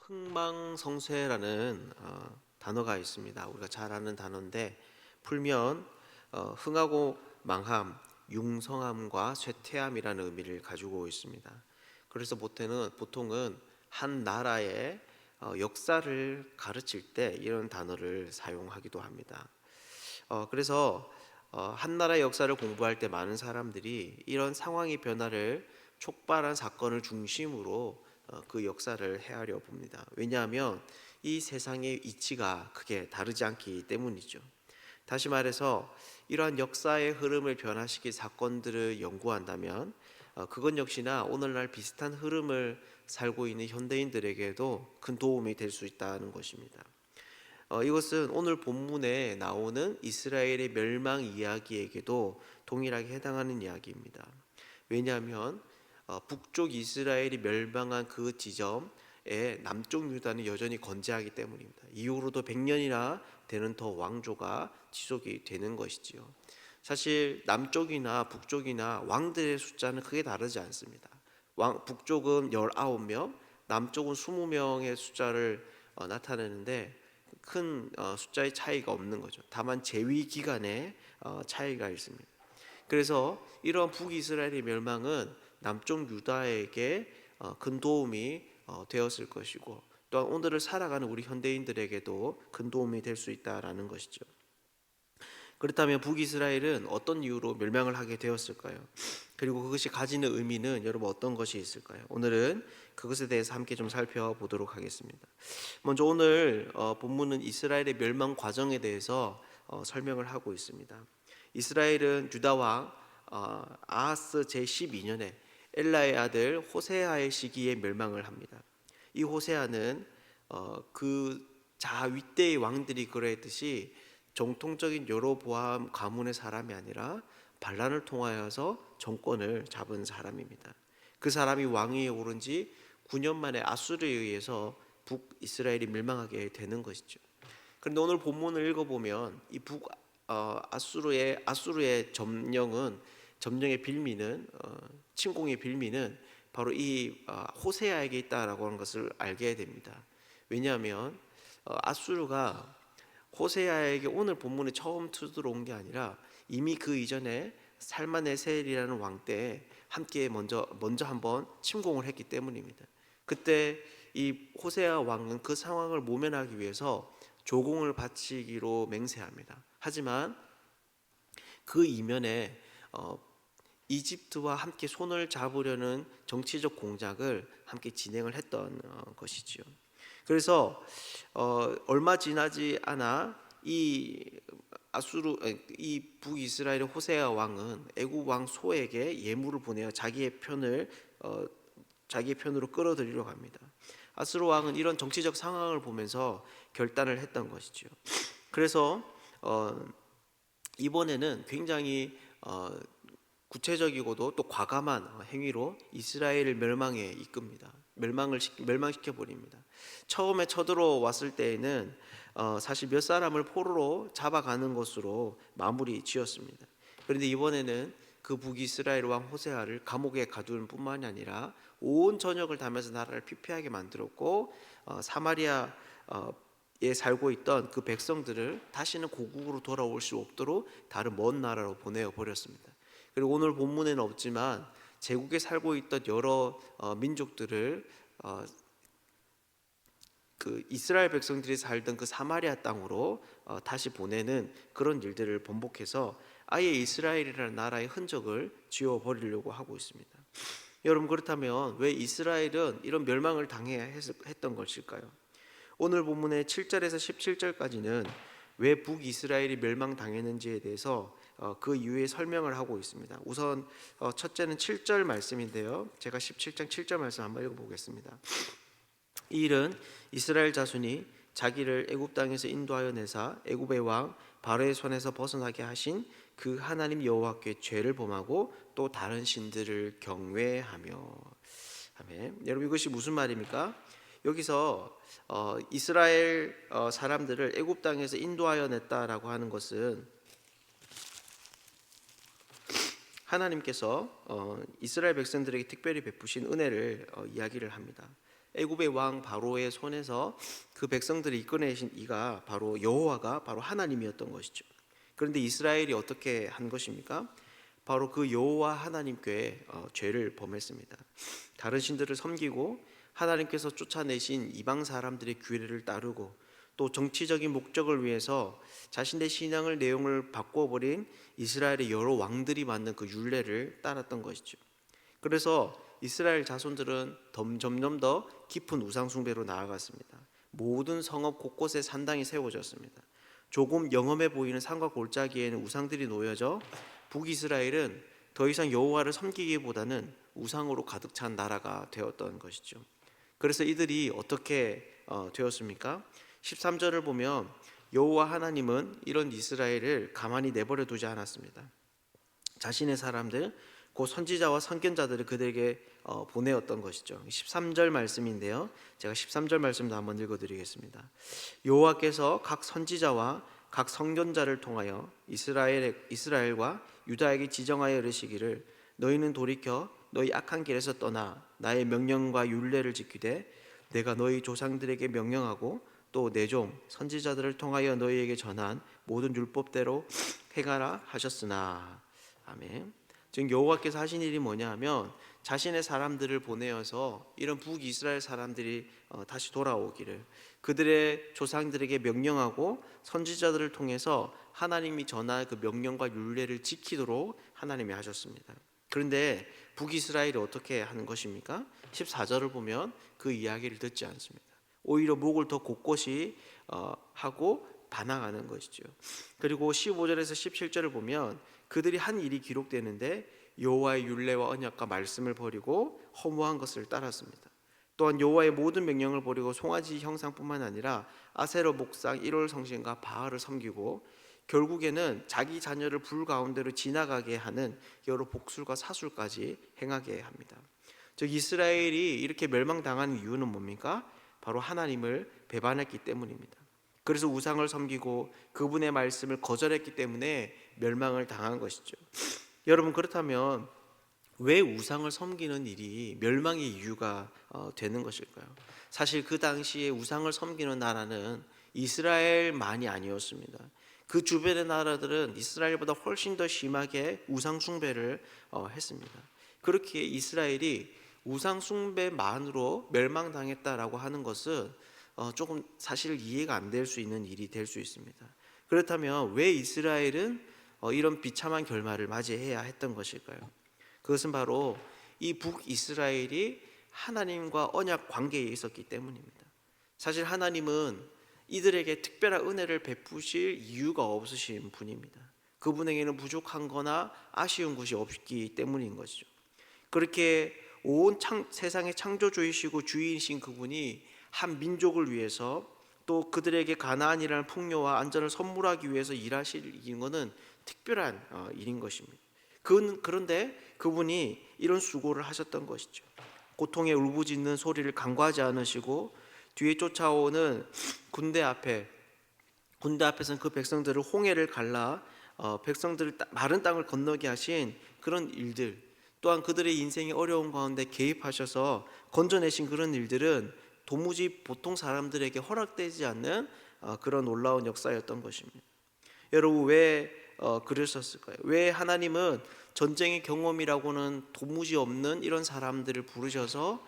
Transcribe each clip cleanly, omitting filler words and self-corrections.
흥망성쇠라는 단어가 있습니다. 우리가 잘 아는 단어인데 풀면 흥하고 망함, 융성함과 쇠퇴함이라는 의미를 가지고 있습니다. 그래서 보통은 한 나라의 역사를 가르칠 때 이런 단어를 사용하기도 합니다. 그래서 한 나라의 역사를 공부할 때 많은 사람들이 이런 상황의 변화를 촉발한 사건을 중심으로 그 역사를 헤아려 봅니다. 왜냐하면 이 세상의 이치가 크게 다르지 않기 때문이죠. 다시 말해서 이러한 역사의 흐름을 변화시킬 사건들을 연구한다면 그건 역시나 오늘날 비슷한 흐름을 살고 있는 현대인들에게도 큰 도움이 될 수 있다는 것입니다. 이것은 오늘 본문에 나오는 이스라엘의 멸망 이야기에게도 동일하게 해당하는 이야기입니다. 왜냐하면 북쪽 이스라엘이 멸망한 그 지점에 남쪽 유다는 여전히 건재하기 때문입니다. 이후로도 100년이나 되는 더 왕조가 지속이 되는 것이지요. 사실 남쪽이나 북쪽이나 왕들의 숫자는 크게 다르지 않습니다. 북쪽은 19명, 남쪽은 20명의 숫자를 나타내는데 큰 숫자의 차이가 없는 거죠. 다만 재위 기간에 차이가 있습니다. 그래서 이런 북이스라엘의 멸망은 남쪽 유다에게 큰 도움이 되었을 것이고, 또한 오늘을 살아가는 우리 현대인들에게도 큰 도움이 될 수 있다라는 것이죠. 그렇다면 북이스라엘은 어떤 이유로 멸망을 하게 되었을까요? 그리고 그것이 가지는 의미는 여러분 어떤 것이 있을까요? 오늘은 그것에 대해서 함께 좀 살펴보도록 하겠습니다. 먼저 오늘 본문은 이스라엘의 멸망 과정에 대해서 설명을 하고 있습니다. 이스라엘은 유다 왕 아하스 제12년에 엘라의 아들 호세아의 시기에 멸망을 합니다. 이 호세아는 그 윗대의 왕들이 그러했듯이 정통적인 여로보암 가문의 사람이 아니라 반란을 통하여서 정권을 잡은 사람입니다. 그 사람이 왕위에 오른 지 9년 만에 아수르에 의해서 북이스라엘이 멸망하게 되는 것이죠. 그런데 오늘 본문을 읽어보면 이 아수르의 점령의 빌미는 침공의 빌미는 바로 이 호세아에게 있다라고 하는 것을 알게 됩니다. 왜냐하면 아수르가 호세아에게 오늘 본문에 처음 들어온 게 아니라 이미 그 이전에 살마네셀이라는 왕 때 함께 먼저 한번 침공을 했기 때문입니다. 그때 이 호세아 왕은 그 상황을 모면하기 위해서 조공을 바치기로 맹세합니다. 하지만 그 이면에 이집트와 함께 손을 잡으려는 정치적 공작을 함께 진행을 했던 것이지요. 그래서 얼마 지나지 않아 이 북이스라엘의 호세아 왕은 애굽 왕 소에게 예물을 보내어 자기의 편으로 끌어들이려고 합니다. 아수르 왕은 이런 정치적 상황을 보면서 결단을 했던 것이죠. 그래서 이번에는 굉장히 구체적이고도 또 과감한 행위로 이스라엘을 멸망에 이끕니다. 멸망시켜 버립니다. 처음에 쳐들어왔을 때에는 사실 몇 사람을 포로로 잡아가는 것으로 마무리 지었습니다. 그런데 이번에는 그 북이스라엘 왕 호세아를 감옥에 가두는 뿐만이 아니라 온 전역을 다면서 나라를 피폐하게 만들었고 사마리아에 살고 있던 그 백성들을 다시는 고국으로 돌아올 수 없도록 다른 먼 나라로 보내어 버렸습니다. 그리고 오늘 본문에는 없지만 제국에 살고 있던 여러 민족들을 그 이스라엘 백성들이 살던 그 사마리아 땅으로 다시 보내는 그런 일들을 번복해서 아예 이스라엘이라는 나라의 흔적을 지워버리려고 하고 있습니다. 여러분, 그렇다면 왜 이스라엘은 이런 멸망을 당해야 했던 것일까요? 오늘 본문의 7절에서 17절까지는 왜 북이스라엘이 멸망당했는지에 대해서 그 이유에 설명을 하고 있습니다. 우선 첫째는 7절 말씀인데요, 제가 17장 7절 말씀 한번 읽어보겠습니다. 이 일은 이스라엘 자손이 자기를 애굽 땅에서 인도하여 내사 애굽의 왕 바로의 손에서 벗어나게 하신 그 하나님 여호와께 죄를 범하고 또 다른 신들을 경외하며. 아멘. 여러분, 이것이 무슨 말입니까? 여기서 이스라엘 사람들을 애굽 땅에서 인도하여 냈다라고 하는 것은 하나님께서 이스라엘 백성들에게 특별히 베푸신 은혜를 이야기를 합니다. 애굽의 왕 바로의 손에서 그 백성들을 이끌어내신 이가 바로 여호와가 바로 하나님이었던 것이죠. 그런데 이스라엘이 어떻게 한 것입니까? 바로 그 여호와 하나님께 죄를 범했습니다. 다른 신들을 섬기고 하나님께서 쫓아내신 이방 사람들의 규례를 따르고 또 정치적인 목적을 위해서 자신의 신앙을 내용을 바꿔버린 이스라엘의 여러 왕들이 만든 그 율례를 따랐던 것이죠. 그래서 이스라엘 자손들은 점점 더 깊은 우상 숭배로 나아갔습니다. 모든 성읍 곳곳에 산당이 세워졌습니다. 조금 영험해 보이는 산과 골짜기에는 우상들이 놓여져 북이스라엘은 더 이상 여호와를 섬기기보다는 우상으로 가득 찬 나라가 되었던 것이죠. 그래서 이들이 어떻게 되었습니까? 13절을 보면 여호와 하나님은 이런 이스라엘을 가만히 내버려 두지 않았습니다. 자신의 사람들 곧 선지자와 선견자들을 그들에게 보내었던 것이죠. 13절 말씀인데요, 제가 13절 말씀도 한번 읽어드리겠습니다. 여호와께서 각 선지자와 각 선견자를 통하여 이스라엘과 유다에게 지정하여 이르시기를 너희는 돌이켜 너희 악한 길에서 떠나 나의 명령과 율례를 지키되 내가 너희 조상들에게 명령하고 또 내 종 선지자들을 통하여 너희에게 전한 모든 율법대로 행하라 하셨으나. 아멘. 지금 여호와께서 하신 일이 뭐냐 하면 자신의 사람들을 보내어서 이런 북이스라엘 사람들이 다시 돌아오기를, 그들의 조상들에게 명령하고 선지자들을 통해서 하나님이 전한 그 명령과 율례를 지키도록 하나님이 하셨습니다. 그런데 북이스라엘이 어떻게 하는 것입니까? 14절을 보면 그 이야기를 듣지 않습니다. 오히려 목을 더 곳곳이 하고 반항하는 것이죠. 그리고 15절에서 17절을 보면 그들이 한 일이 기록되는데 여호와의 율례와 언약과 말씀을 버리고 허무한 것을 따랐습니다. 또한 여호와의 모든 명령을 버리고 송아지 형상뿐만 아니라 아세라 목상, 일월 성신과 바알을 섬기고 결국에는 자기 자녀를 불 가운데로 지나가게 하는 여러 복술과 사술까지 행하게 합니다. 즉 이스라엘이 이렇게 멸망당하는 이유는 뭡니까? 바로 하나님을 배반했기 때문입니다. 그래서 우상을 섬기고 그분의 말씀을 거절했기 때문에 멸망을 당한 것이죠. 여러분, 그렇다면 왜 우상을 섬기는 일이 멸망의 이유가 되는 것일까요? 사실 그 당시에 우상을 섬기는 나라는 이스라엘만이 아니었습니다. 그 주변의 나라들은 이스라엘보다 훨씬 더 심하게 우상 숭배를 했습니다. 그렇게 이스라엘이 우상 숭배만으로 멸망당했다라고 하는 것은 조금 사실 이해가 안 될 수 있는 일이 될 수 있습니다. 그렇다면 왜 이스라엘은 이런 비참한 결말을 맞이해야 했던 것일까요? 그것은 바로 이 북이스라엘이 하나님과 언약 관계에 있었기 때문입니다. 사실 하나님은 이들에게 특별한 은혜를 베푸실 이유가 없으신 분입니다. 그분에게는 부족한 거나 아쉬운 것이 없기 때문인 것이죠. 그렇게 온 세상의 창조주이시고 주인이신 그분이 한 민족을 위해서 또 그들에게 가나안이라는 풍요와 안전을 선물하기 위해서 일하시는 것은 특별한 일인 것입니다. 그런데 그분이 이런 수고를 하셨던 것이죠. 고통에 울부짖는 소리를 간과하지 않으시고 뒤에 쫓아오는 군대 앞에서는 그 백성들을 홍해를 갈라 백성들을 마른 땅을 건너게 하신 그런 일들, 또한 그들의 인생의 어려운 가운데 개입하셔서 건져내신 그런 일들은 도무지 보통 사람들에게 허락되지 않는 그런 놀라운 역사였던 것입니다. 여러분, 왜 그러셨을까요? 왜 하나님은 전쟁의 경험이라고는 도무지 없는 이런 사람들을 부르셔서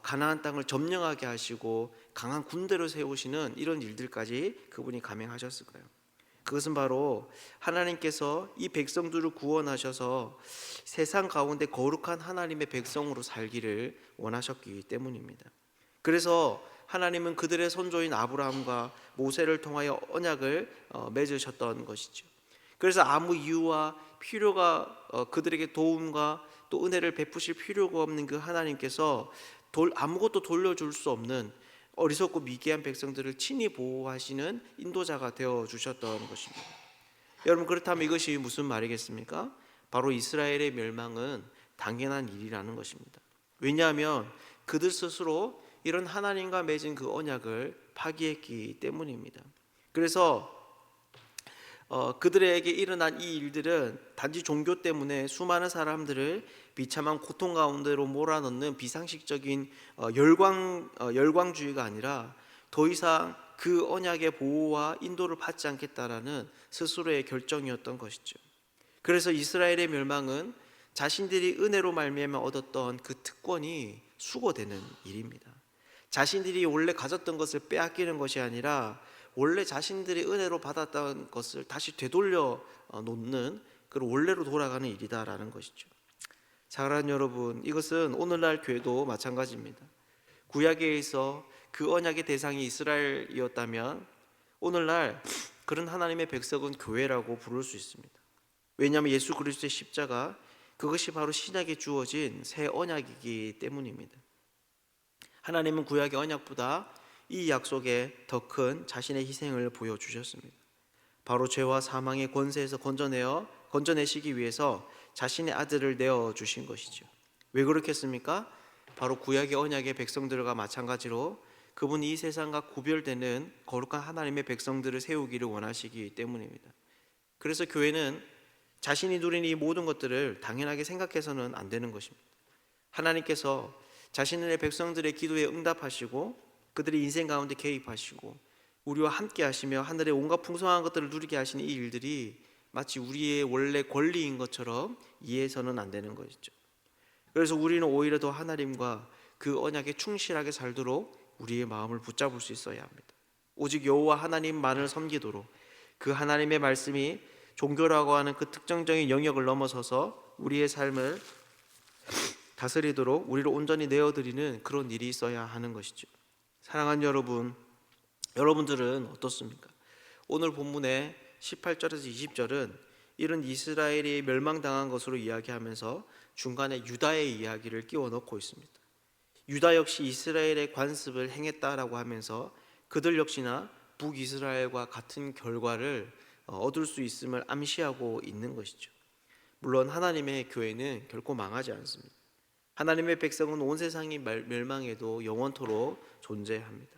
가나안 땅을 점령하게 하시고 강한 군대를 세우시는 이런 일들까지 그분이 감행하셨을까요? 그것은 바로 하나님께서 이 백성들을 구원하셔서 세상 가운데 거룩한 하나님의 백성으로 살기를 원하셨기 때문입니다. 그래서 하나님은 그들의 선조인 아브라함과 모세를 통하여 언약을 맺으셨던 것이죠. 그래서 아무 이유와 필요가 그들에게 도움과 또 은혜를 베푸실 필요가 없는 그 하나님께서 아무것도 돌려줄 수 없는 어리석고 미개한 백성들을 친히 보호하시는 인도자가 되어주셨던 것입니다. 여러분, 그렇다면 이것이 무슨 말이겠습니까? 바로 이스라엘의 멸망은 당연한 일이라는 것입니다. 왜냐하면 그들 스스로 이런 하나님과 맺은 그 언약을 파기했기 때문입니다. 그래서 그들에게 일어난 이 일들은 단지 종교 때문에 수많은 사람들을 비참한 고통 가운데로 몰아넣는 비상식적인 열광주의가 아니라 더 이상 그 언약의 보호와 인도를 받지 않겠다라는 스스로의 결정이었던 것이죠. 그래서 이스라엘의 멸망은 자신들이 은혜로 말미암아 얻었던 그 특권이 수고되는 일입니다. 자신들이 원래 가졌던 것을 빼앗기는 것이 아니라 원래 자신들이 은혜로 받았던 것을 다시 되돌려 놓는 그런 원래로 돌아가는 일이다라는 것이죠. 사랑하는 여러분, 이것은 오늘날 교회도 마찬가지입니다. 구약에 있어 그 언약의 대상이 이스라엘이었다면 오늘날 그런 하나님의 백성은 교회라고 부를 수 있습니다. 왜냐하면 예수 그리스도의 십자가, 그것이 바로 신약에 주어진 새 언약이기 때문입니다. 하나님은 구약의 언약보다 이 약속에 더 큰 자신의 희생을 보여주셨습니다. 바로 죄와 사망의 권세에서 건져내시기 위해서 자신의 아들을 내어주신 것이죠. 왜 그렇겠습니까? 바로 구약의 언약의 백성들과 마찬가지로 그분이 이 세상과 구별되는 거룩한 하나님의 백성들을 세우기를 원하시기 때문입니다. 그래서 교회는 자신이 누린 이 모든 것들을 당연하게 생각해서는 안 되는 것입니다. 하나님께서 자신의 백성들의 기도에 응답하시고 그들의 인생 가운데 개입하시고 우리와 함께 하시며 하늘의 온갖 풍성한 것들을 누리게 하시는 이 일들이 마치 우리의 원래 권리인 것처럼 이해해서는 안 되는 것이죠. 그래서 우리는 오히려 더 하나님과 그 언약에 충실하게 살도록 우리의 마음을 붙잡을 수 있어야 합니다. 오직 여호와 하나님만을 섬기도록 그 하나님의 말씀이 종교라고 하는 그 특정적인 영역을 넘어서서 우리의 삶을 다스리도록 우리를 온전히 내어드리는 그런 일이 있어야 하는 것이죠. 사랑하는 여러분, 여러분들은 어떻습니까? 오늘 본문의 18절에서 20절은 이런 이스라엘이 멸망당한 것으로 이야기하면서 중간에 유다의 이야기를 끼워 넣고 있습니다. 유다 역시 이스라엘의 관습을 행했다라고 하면서 그들 역시나 북이스라엘과 같은 결과를 얻을 수 있음을 암시하고 있는 것이죠. 물론 하나님의 교회는 결코 망하지 않습니다. 하나님의 백성은 온 세상이 멸망해도 영원토록 존재합니다.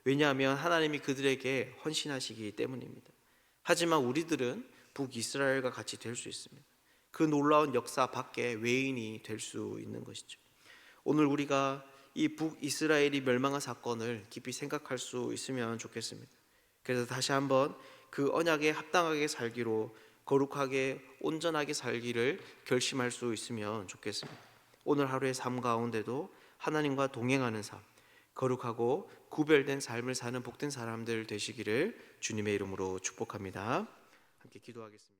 왜냐하면 하나님이 그들에게 헌신하시기 때문입니다. 하지만 우리들은 북이스라엘과 같이 될 수 있습니다. 그 놀라운 역사 밖에 외인이 될 수 있는 것이죠. 오늘 우리가 이 북이스라엘이 멸망한 사건을 깊이 생각할 수 있으면 좋겠습니다. 그래서 다시 한번 그 언약에 합당하게 살기로 거룩하게 온전하게 살기를 결심할 수 있으면 좋겠습니다. 오늘 하루의 삶 가운데도 하나님과 동행하는 삶, 거룩하고 구별된 삶을 사는 복된 사람들 되시기를 주님의 이름으로 축복합니다. 함께 기도하겠습니다.